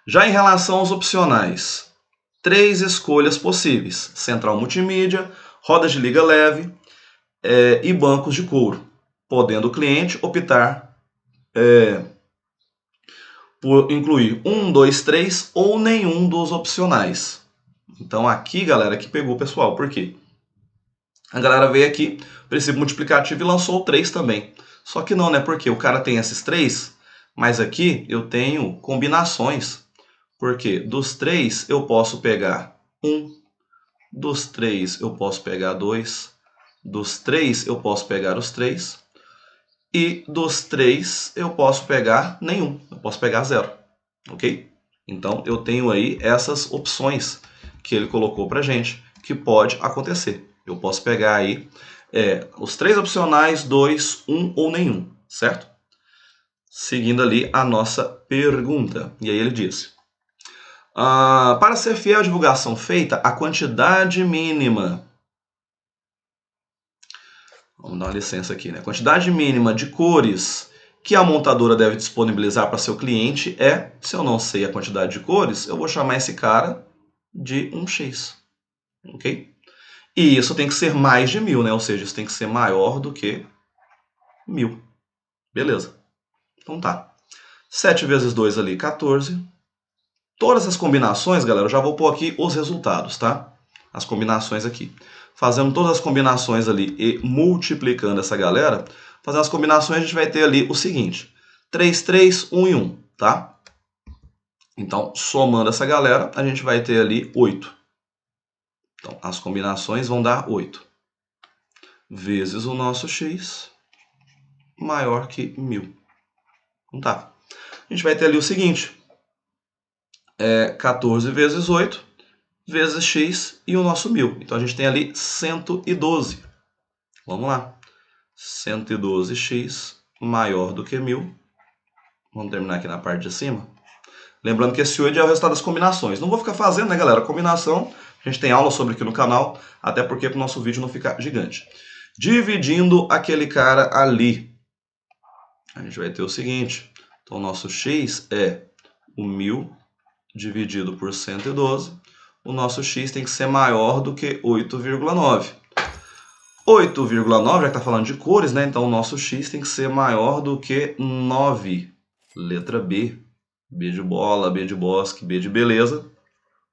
Já em relação aos opcionais, 3 escolhas possíveis. Central multimídia, rodas de liga leve e bancos de couro, podendo o cliente optar por incluir 1, 2, 3 ou nenhum dos opcionais. Então aqui, galera, que pegou o pessoal. Por quê? A galera veio aqui, princípio multiplicativo, e lançou o 3 também. Só que não, né? Porque o cara tem esses 3, mas aqui eu tenho combinações. Porque dos 3 eu posso pegar 1, dos 3 eu posso pegar 2, dos 3 eu posso pegar os 3, e dos 3 eu posso pegar nenhum, eu posso pegar 0, ok? Então eu tenho aí essas opções que ele colocou pra gente, que pode acontecer. Eu posso pegar aí os 3 opcionais, 2, 1 ou nenhum, certo? Seguindo ali a nossa pergunta. E aí ele diz, para ser fiel à divulgação feita, a quantidade mínima... Vamos dar uma licença aqui, né? A quantidade mínima de cores que a montadora deve disponibilizar para seu cliente é, se eu não sei a quantidade de cores, eu vou chamar esse cara de 1x, ok? E isso tem que ser mais de 1000, né? Ou seja, isso tem que ser maior do que 1000. Beleza. Então tá. 7 vezes 2 ali, 14. Todas as combinações, galera, eu já vou pôr aqui os resultados, tá? As combinações aqui. Fazendo todas as combinações ali e multiplicando essa galera, fazendo as combinações a gente vai ter ali o seguinte. 3, 3, 1 e 1, tá? Então, somando essa galera, a gente vai ter ali 8. Então, as combinações vão dar 8. Vezes o nosso x maior que 1000. Então tá. A gente vai ter ali o seguinte. 14 vezes 8 vezes x e o nosso 1000. Então, a gente tem ali 112. Vamos lá. 112x maior do que 1000. Vamos terminar aqui na parte de cima. Lembrando que esse 8 é o resultado das combinações. Não vou ficar fazendo, né, galera? Combinação, a gente tem aula sobre aqui no canal, até porque para o nosso vídeo não ficar gigante. Dividindo aquele cara ali, a gente vai ter o seguinte. Então, o nosso x é o 1000 dividido por 112. O nosso x tem que ser maior do que 8,9. 8,9, já que está falando de cores, né? Então o nosso x tem que ser maior do que 9. Letra B. B de bola, B de bosque, B de beleza.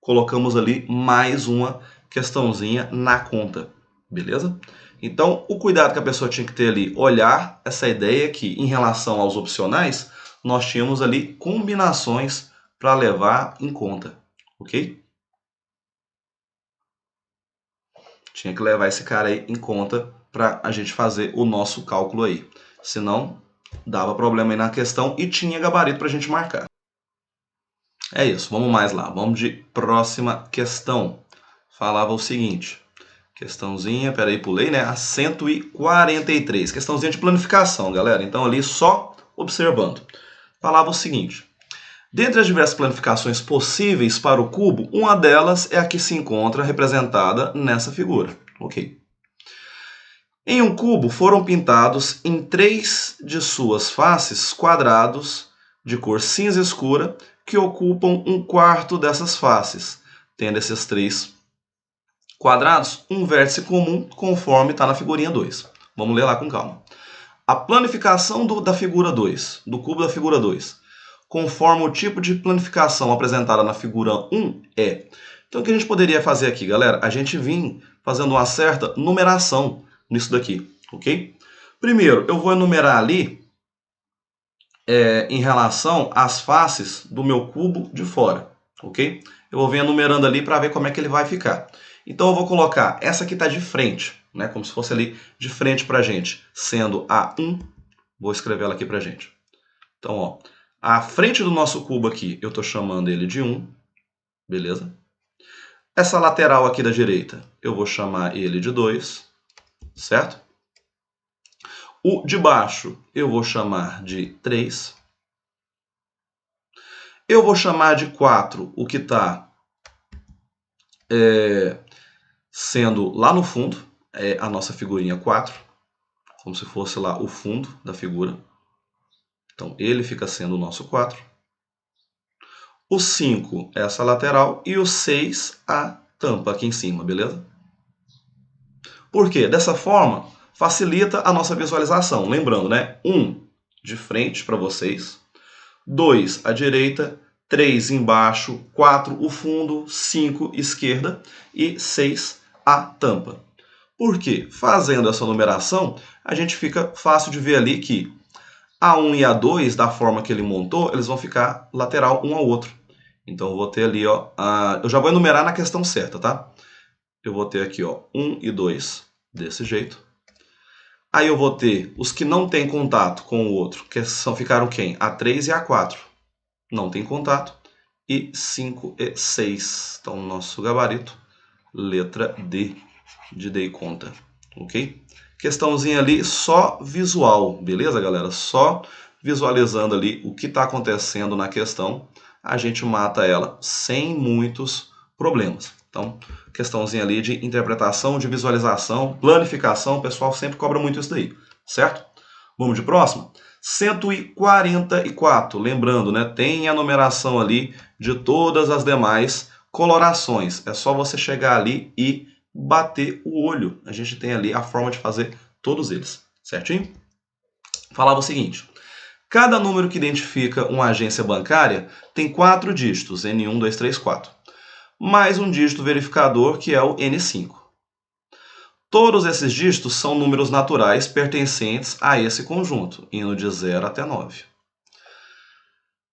Colocamos ali mais uma questãozinha na conta. Beleza? Então o cuidado que a pessoa tinha que ter ali, olhar essa ideia que em relação aos opcionais, nós tínhamos ali combinações para levar em conta. Ok? Tinha que levar esse cara aí em conta para a gente fazer o nosso cálculo aí. Senão, dava problema aí na questão e tinha gabarito para a gente marcar. É isso, vamos mais lá. Vamos de próxima questão. Falava o seguinte. Questãozinha, peraí, pulei, né? A 143. Questãozinha de planificação, galera. Então ali só observando. Falava o seguinte. Dentre as diversas planificações possíveis para o cubo, uma delas é a que se encontra representada nessa figura. Ok. Em um cubo foram pintados em 3 de suas faces quadrados de cor cinza escura que ocupam 1/4 dessas faces, tendo esses 3 quadrados, um vértice comum, conforme está na figurinha 2. Vamos ler lá com calma. A planificação da figura 2, do cubo da figura 2, conforme o tipo de planificação apresentada na figura 1 é... Então, o que a gente poderia fazer aqui, galera? A gente vem fazendo uma certa numeração nisso daqui, ok? Primeiro, eu vou enumerar ali em relação às faces do meu cubo de fora, ok? Eu vou vir enumerando ali para ver como é que ele vai ficar. Então, eu vou colocar essa aqui está de frente, né? Como se fosse ali de frente para a gente, sendo a 1. Vou escrever ela aqui para a gente. Então, ó, a frente do nosso cubo aqui, eu estou chamando ele de 1, beleza? Essa lateral aqui da direita, eu vou chamar ele de 2, certo? O de baixo, eu vou chamar de 3. Eu vou chamar de 4 o que está sendo lá no fundo, a nossa figurinha 4, como se fosse lá o fundo da figura. Então, ele fica sendo o nosso 4. O 5 é essa lateral e o 6 a tampa aqui em cima, beleza? Por quê? Dessa forma, facilita a nossa visualização. Lembrando, né? 1 de frente para vocês, 2 à direita, 3 embaixo, 4 o fundo, 5 esquerda e 6 a tampa. Por quê? Fazendo essa numeração, a gente fica fácil de ver ali que A1 e A2, da forma que ele montou, eles vão ficar lateral um ao outro. Então, eu vou ter ali, ó, eu já vou enumerar na questão certa, tá? Eu vou ter aqui, ó, 1 e 2, desse jeito. Aí eu vou ter os que não têm contato com o outro, que ficaram quem? A3 e A4. Não tem contato. E 5 e 6. Então, nosso gabarito, letra D, de dei conta, ok? Questãozinha ali só visual, beleza, galera? Só visualizando ali o que está acontecendo na questão, a gente mata ela sem muitos problemas. Então, questãozinha ali de interpretação, de visualização, planificação, o pessoal sempre cobra muito isso daí, certo? Vamos de próxima? 144, lembrando, né? Tem a numeração ali de todas as demais colorações. É só você chegar ali e bater o olho. A gente tem ali a forma de fazer todos eles, certinho? Falava o seguinte: cada número que identifica uma agência bancária tem 4 dígitos, N1, 2, 3, 4, mais um dígito verificador, que é o N5. Todos esses dígitos são números naturais pertencentes a esse conjunto, indo de 0 até 9.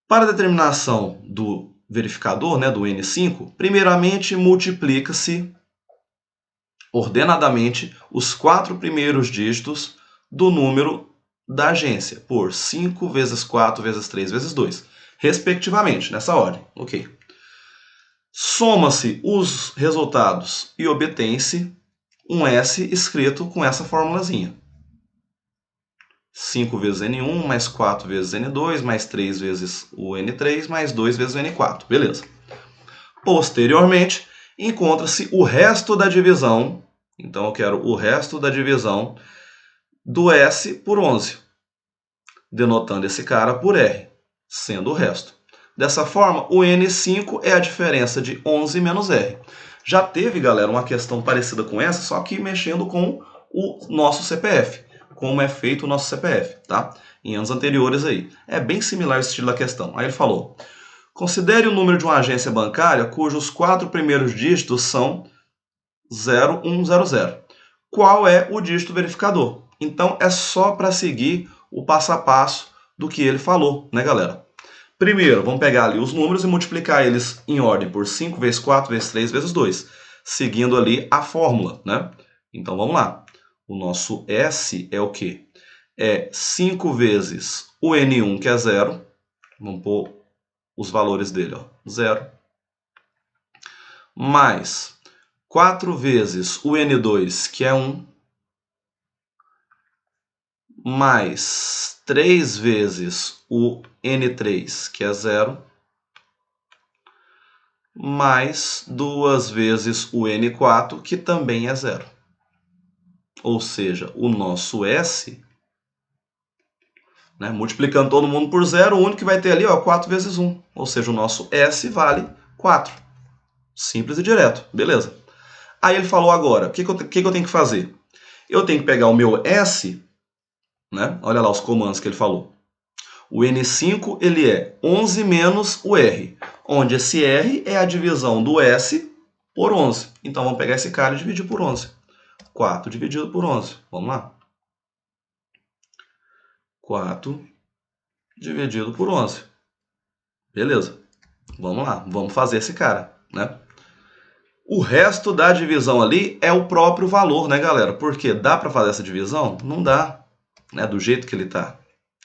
Para a determinação do verificador, né, do N5, primeiramente multiplica-se ordenadamente os 4 primeiros dígitos do número da agência por 5 vezes 4 vezes 3 vezes 2, respectivamente, nessa ordem. Ok. Soma-se os resultados e obtém-se um S escrito com essa formulazinha. 5 vezes N1, mais 4 vezes N2, mais 3 vezes o N3, mais 2 vezes o N4. Beleza. Posteriormente, encontra-se o resto da divisão. Então, eu quero o resto da divisão do S por 11, denotando esse cara por R, sendo o resto. Dessa forma, o N5 é a diferença de 11 menos R. Já teve, galera, uma questão parecida com essa, só que mexendo com o nosso CPF, como é feito o nosso CPF, tá? Em anos anteriores aí. É bem similar esse estilo da questão. Aí ele falou: considere o número de uma agência bancária cujos 4 primeiros dígitos são 0100. Qual é o dígito verificador? Então, é só para seguir o passo a passo do que ele falou, né, galera? Primeiro, vamos pegar ali os números e multiplicar eles em ordem por 5 vezes 4 vezes 3 vezes 2, seguindo ali a fórmula, né? Então, vamos lá. O nosso S é o quê? É 5 vezes o N1, que é 0. Vamos pôr os valores dele, ó, 0. Mais 4 vezes o N2, que é 1. Mais 3 vezes o N3, que é 0, mais 2 vezes o N4, que também é 0. Ou seja, o nosso S, né, multiplicando todo mundo por 0, o único que vai ter ali, ó, 4 vezes 1. Ou seja, o nosso S vale 4. Simples e direto, beleza. Aí ele falou agora, o que eu tenho que fazer? Eu tenho que pegar o meu S, né? Olha lá os comandos que ele falou. O N5 ele é 11 menos o R, onde esse R é a divisão do S por 11. Então vamos pegar esse cara e dividir por 11. 4 dividido por 11. Vamos lá. 4 dividido por 11. Beleza. Vamos lá. Vamos fazer esse cara, né? O resto da divisão ali é o próprio valor, né, galera? Porque dá para fazer essa divisão? Não dá, né? Do jeito que ele está.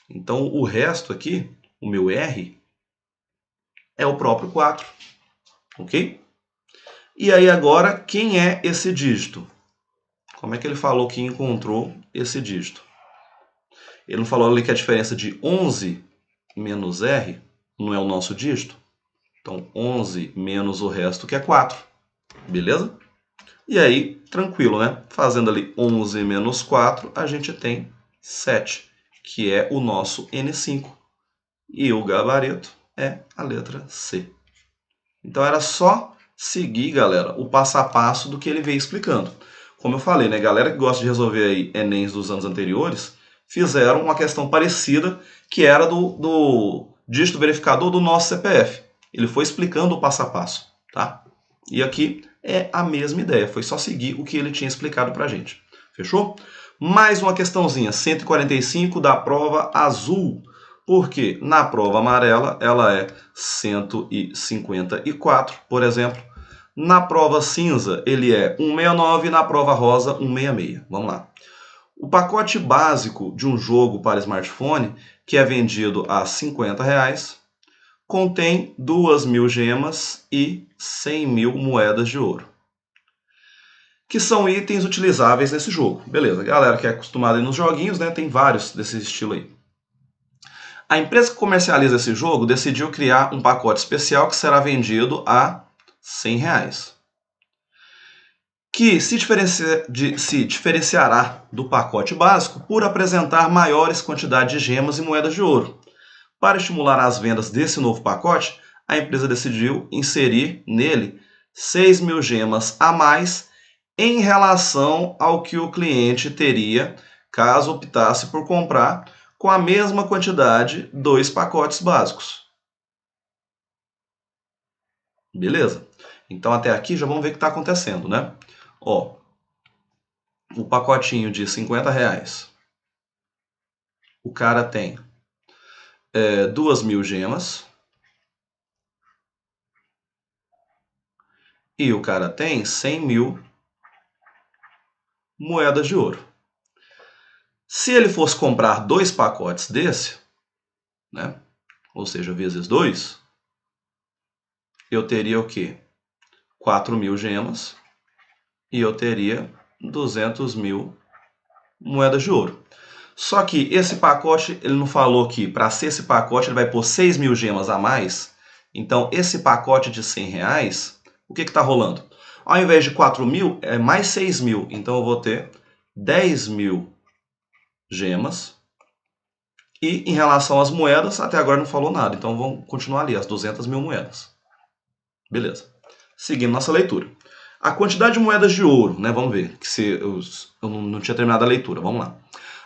Então, o resto aqui, o meu R, é o próprio 4. Ok? E aí, agora, quem é esse dígito? Como é que ele falou que encontrou esse dígito? Ele não falou ali que a diferença de 11 menos R não é o nosso dígito? Então, 11 menos o resto, que é 4. Beleza? E aí, tranquilo, né? Fazendo ali 11 menos 4, a gente tem 7, que é o nosso N5. E o gabarito é a letra C. Então, era só seguir, galera, o passo a passo do que ele veio explicando. Como eu falei, né? Galera que gosta de resolver aí Enems dos anos anteriores, fizeram uma questão parecida, que era do dígito verificador do nosso CPF. Ele foi explicando o passo a passo, tá? E aqui é a mesma ideia, foi só seguir o que ele tinha explicado pra gente. Fechou? Mais uma questãozinha, 145 da prova azul. Porque na prova amarela ela é 154, por exemplo. Na prova cinza ele é 169 e na prova rosa 166. Vamos lá. O pacote básico de um jogo para smartphone, que é vendido a R$50, contém 2.000 gemas e 100.000 moedas de ouro, que são itens utilizáveis nesse jogo. Beleza, galera que é acostumada nos joguinhos, né, tem vários desse estilo aí. A empresa que comercializa esse jogo decidiu criar um pacote especial que será vendido a R$100, que se diferenciará do pacote básico por apresentar maiores quantidades de gemas e moedas de ouro. Para estimular as vendas desse novo pacote, a empresa decidiu inserir nele 6.000 gemas a mais em relação ao que o cliente teria caso optasse por comprar com a mesma quantidade 2 pacotes básicos. Beleza? Então até aqui já vamos ver o que está acontecendo, né? Ó, o pacotinho de R$50, o cara tem 2.000 gemas e o cara tem 100.000 moedas de ouro. Se ele fosse comprar 2 pacotes desse, né? Ou seja, vezes 2, eu teria o quê? 4.000 gemas e eu teria 200.000 moedas de ouro. Só que esse pacote, ele não falou que para ser esse pacote ele vai pôr 6.000 gemas a mais. Então esse pacote de R$100, o que está rolando? Ao invés de 4.000, é mais 6.000. Então eu vou ter 10.000 gemas. E em relação às moedas, até agora não falou nada. Então vamos continuar ali, as 200.000 moedas. Beleza. Seguindo nossa leitura. A quantidade de moedas de ouro, né? Vamos ver, que se eu não tinha terminado a leitura. Vamos lá.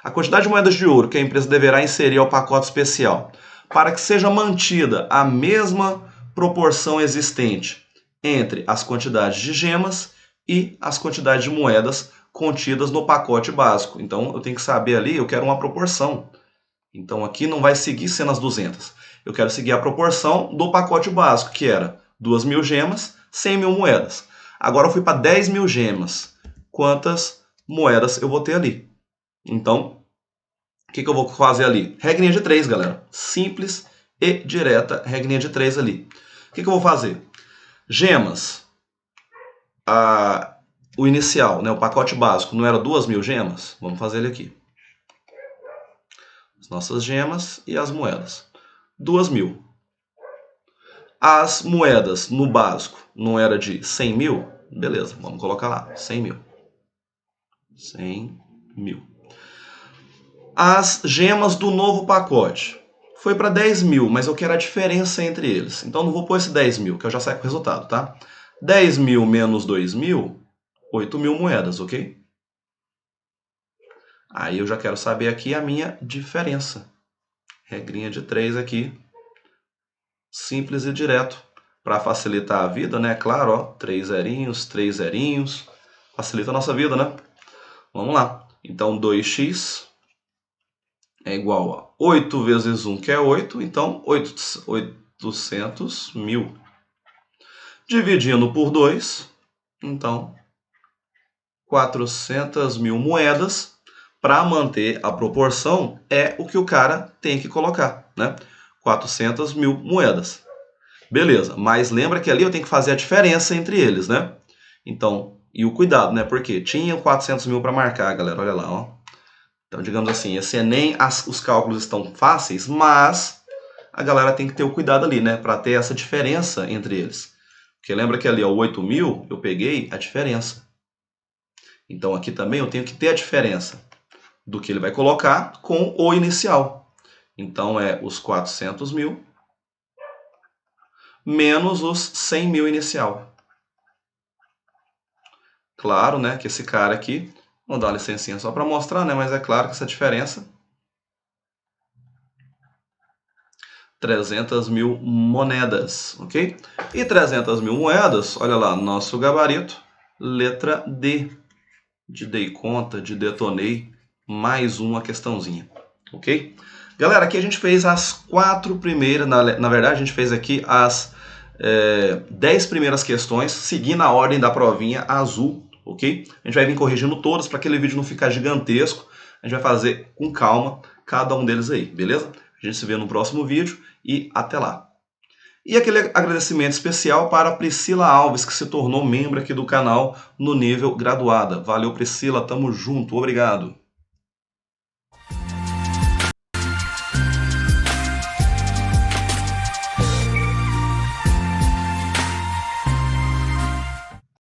A quantidade de moedas de ouro que a empresa deverá inserir ao pacote especial para que seja mantida a mesma proporção existente entre as quantidades de gemas e as quantidades de moedas contidas no pacote básico. Então eu tenho que saber ali, eu quero uma proporção. Então aqui não vai seguir sendo as 200. Eu quero seguir a proporção do pacote básico, que era 2.000 gemas, 100.000 moedas. Agora eu fui para 10.000 gemas. Quantas moedas eu vou ter ali? Então, o que eu vou fazer ali? Regrinha de 3, galera. Simples e direta, regrinha de 3 ali. O que eu vou fazer? Gemas. O inicial, né, o pacote básico, não era 2.000 gemas? Vamos fazer ele aqui. As nossas gemas e as moedas. 2.000. As moedas no básico não era de 100.000? Beleza, vamos colocar lá, 100.000. 100.000. As gemas do novo pacote foi para 10.000, mas eu quero a diferença entre eles. Então não vou pôr esse 10.000, que eu já saio com o resultado, tá? 10.000 menos 2.000, 8.000 moedas, ok? Aí eu já quero saber aqui a minha diferença. Regrinha de 3 aqui. Simples e direto. Para facilitar a vida, né? Claro, ó, 3 zerinhos, 3 zerinhos. Facilita a nossa vida, né? Vamos lá. Então, 2x é igual a 8 vezes 1, que é 8. Então, 800.000. Dividindo por 2, então, 400.000 moedas. Para manter a proporção, é o que o cara tem que colocar, né? 400.000 moedas. Beleza, mas lembra que ali eu tenho que fazer a diferença entre eles, né? Então, e o cuidado, né? Porque tinha 400.000 para marcar, galera, olha lá, ó. Então, digamos assim, esse Enem, os cálculos estão fáceis, mas a galera tem que ter o cuidado ali, né? Para ter essa diferença entre eles. Porque lembra que ali, ó, 8.000, eu peguei a diferença. Então, aqui também eu tenho que ter a diferença do que ele vai colocar com o inicial. Então, é os 400.000 menos os 100.000 inicial. Claro, né, que esse cara aqui, vou dar uma licencinha só para mostrar, né, mas é claro que essa diferença, 300.000 moedas, ok? E 300.000 moedas, olha lá, nosso gabarito, letra D, de dei conta, de detonei, mais uma questãozinha, ok? Galera, aqui a gente fez as 4 primeiras, na verdade a gente fez aqui as 10 primeiras questões, seguindo a ordem da provinha azul, ok? A gente vai vir corrigindo todas para aquele vídeo não ficar gigantesco. A gente vai fazer com calma cada um deles aí, beleza? A gente se vê no próximo vídeo e até lá. E aquele agradecimento especial para a Priscila Alves, que se tornou membro aqui do canal no nível graduada. Valeu, Priscila, tamo junto, obrigado.